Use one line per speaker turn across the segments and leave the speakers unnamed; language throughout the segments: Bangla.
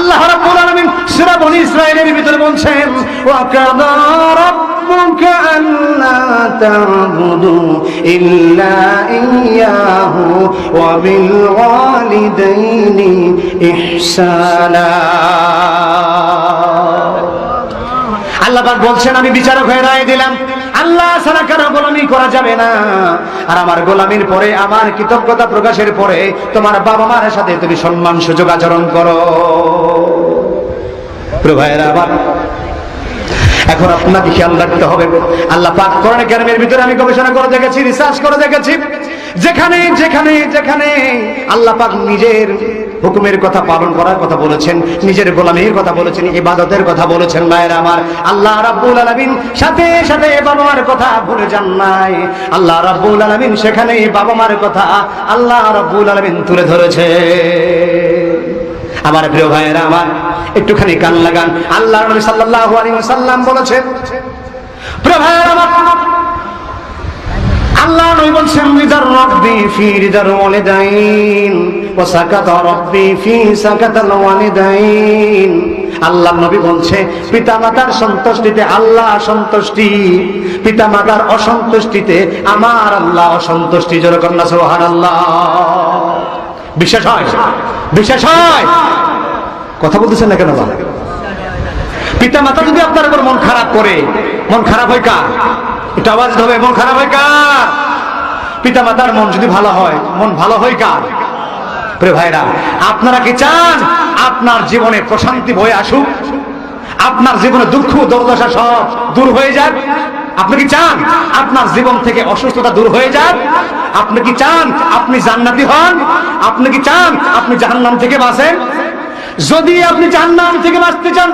আল্লাহ রাব্বুল আলামিন সূরা বনী ইসরাঈলের ভিতরে বলছেন ওয়া কাযা রাব্বুকা আল্লা তা'বুদু ইল্লা ইয়্যাহু ওয়া বিল ওয়ালিদাইনি ইহসানা। আল্লাহ পাক বলছেন আমি বিচারক হয়ে রায় দিলাম আল্লাহ ছাড়া কারো গোলামি করা যাবে না, আর আমার গোলামির পরে আমার কৃতজ্ঞতা প্রকাশের পরে তোমার বাবা মার সাথে তুমি সম্মান সুযোগ আচরণ করো। প্রিয় ভাইয়েরা আমার, এখন আপনাকে খেয়াল রাখতে হবে আল্লাহ পাক কোরআনে কারীমের ভিতরে আমি গবেষণা করে দেখেছি, রিসার্চ করে দেখেছি, যেখানে যেখানে যেখানে আল্লাহ পাক নিজের হুকুমের কথা পালন করার কথা বলেছেন, নিজের গোলামীর কথা বলেছেন, ইবাদতের কথা বলেছেন, ভাইয়েরা আমার, আল্লাহ রাব্বুল আলামিন সাথে সাথে বাবা মার কথা ভুলে যান নাই। আল্লাহ রাব্বুল আলামিন সেখানে বাবা মার কথা আল্লাহ রাব্বুল আলামিন তুলে ধরেছে। আমার প্রিয় ভাইয়েরা আমার, একটুখানি কান লাগান। আল্লাহর নবী সাল্লাল্লাহু আলাইহি ওয়াসাল্লাম বলেছেন, প্রিয় ভাইয়েরা আমার, আল্লাহ নবী বলছেন রিদার রাব্বি ফি রিদার ওয়ালিদাইন ওয়া সাকাতা রাব্বি ফি সাকাতাল ওয়ালিদাইন। আল্লাহ নবী বলছে পিতামাতার সন্তুষ্টিতে আল্লাহ সন্তুষ্টি, পিতামাতার অসন্তুষ্টিতে আমার আল্লাহ অসন্তুষ্টি। জোরে কন্না সুবহানাল্লাহ। বিশ্বাস হয়? বিশ্বাস হয়? কথা বলতেছেন না কেন? পিতা মাতা যদি আপনার উপর মন খারাপ করে, মন খারাপ হয় কার? এটা আওয়াজ হবে, মন খারাপ হয় কার? পিতা মাতার মন যদি ভালো হয়, মন ভালো হয় কার? প্রিয় ভাইরা, আপনারা কি চান আপনার জীবনে প্রশান্তি বয়ে আসুক, আপনার জীবনে দুঃখ দুর্দশা সব দূর হয়ে যাক? আপনি কি চান আপনার জীবন থেকে অসুস্থতা দূর হয়ে যাক? আপনি কি চান আপনি জান্নাতি হন? আপনি কি চান আপনি জাহান্নাম থেকে বাঁচেন? যদি আপনি জাহান্নাম থেকে বাঁচতে চান,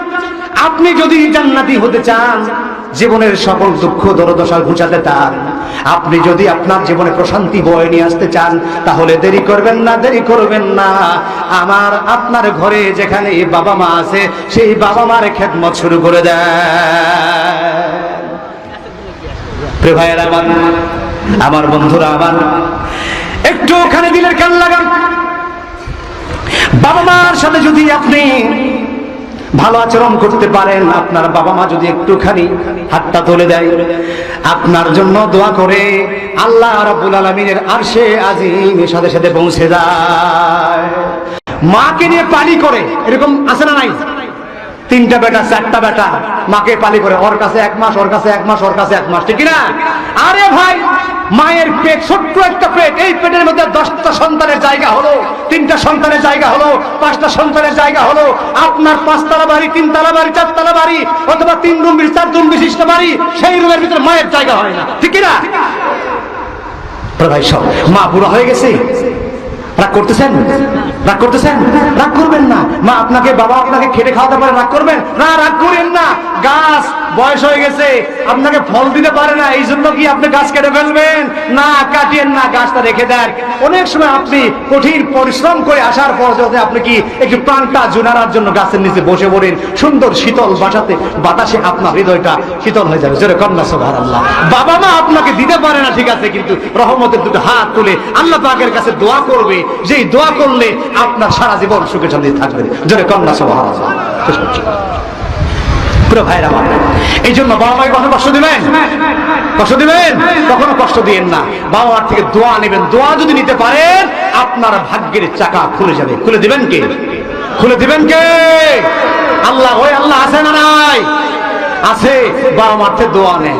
আপনি যদি জান্নাতি হতে চান, জীবনের সকল দুঃখ দুর্দশা ঘুচাতে চান, আপনি যদি আপনার জীবনে প্রশান্তি বয়ে নিয়ে আসতে চান, তাহলে দেরি করবেন না, দেরি করবেন না। আমার আপনার ঘরে যেখানে বাবা মা আছে, সেই বাবা মার খেদমত শুরু করে দেয়। প্রিয় ভাইয়েরা আমার, আমার বন্ধুরা আমার, একটু ওখানে দিলের কান লাগান। বাবা মার সাথে যদি আপনি ভালো আচরণ করতে পারেন, আপনার বাবা মা যদি একটুখানি হাতটা তুলে দেয়, আপনার জন্য দোয়া করে আল্লাহ রাব্বুল আলামিনের আরশে আজিমের সাথে সাথে পৌঁছে যায়। মাকে নিয়ে পালি করে, এরকম আছে না নাই? তিনটা বেটা চারটা বেটা মাকে পালি করে, ওর কাছে এক মাস, ওর কাছে এক মাস, ওর কাছে এক মাস, ঠিক না? আরে ভাই, মায়ের পেট ছোট্ট একটা পেট, এই পেটের মধ্যে 10টা সন্তানের জায়গা হলো, 3টা সন্তানের জায়গা হলো, 5টা সন্তানের জায়গা হলো। আপনার 5তলা বাড়ি, 3তলা বাড়ি, 4তলা বাড়ি, অথবা 3 রুম 4 রুম বিশিষ্ট বাড়ি, সেই রুমের ভিতরে মায়ের জায়গা হয় না, ঠিক না? ভাই সব মা বুড়া হয়ে গেছে, রাগ করতেছেন? রাগ করতেছেন? রাগ করবেন না। মা আপনাকে, বাবা আপনাকে খেটে খাওয়াতে পারে, রাগ করবেন না? রাগ করেন না। গাছ বয়স হয়ে গেছে, আপনাকে ফল দিতে পারে না, এই জন্য কি আপনি গাছ কেটে ফেলবেন? না, কাটিয়েন না, গাছটা রেখে দেন। অনেক সময় আপনি কঠিন পরিশ্রম করে আসার পর যদি আপনি কি একটু প্রাণটা জুনারার জন্য গাছের নিচে বসে পড়েন, সুন্দর শীতল বাতাসে আপনার হৃদয়টা শীতল হয়ে যাবে। জোরে কন্না সুবহানাল্লাহ। বাবা মা আপনাকে দিতে পারে না, ঠিক আছে, কিন্তু রহমতের দুটো হাত তুলে আল্লাহ পাকের কাছে দোয়া করবে, যেই দোয়া করলে আপনার সারা জীবন সুখে শান্তিতে থাকবে। জোরে কন্না সুবহানাল্লাহ। প্রিয় ভাইরা আমার, এই জন্য বাবা মাকে কখনো কষ্ট দিবেন? কষ্ট দিবেন? কখনো কষ্ট দিয়েন না। বাবা মার থেকে দোয়া নেবেন। দোয়া যদি নিতে পারেন, আপনার ভাগ্যের চাকা খুলে যাবে। খুলে দিবেন কে? খুলে দিবেন কে? আল্লাহ। ওই আল্লাহ আছে না নাই? আছে। বাবা মার থেকে দোয়া নেন।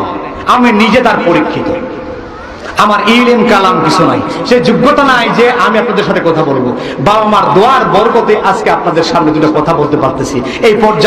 আমি নিজে তার পরীক্ষিত, আমার ইলম কালাম কিছু নাই, সে যোগ্যতা নাই যে আমি আপনাদের সাথে কথা বলবো। বাবা মার দোয়ার বরকতে আজকে আপনাদের সামনে দুটো কথা বলতে পারতেছি। এই পর্যায়ে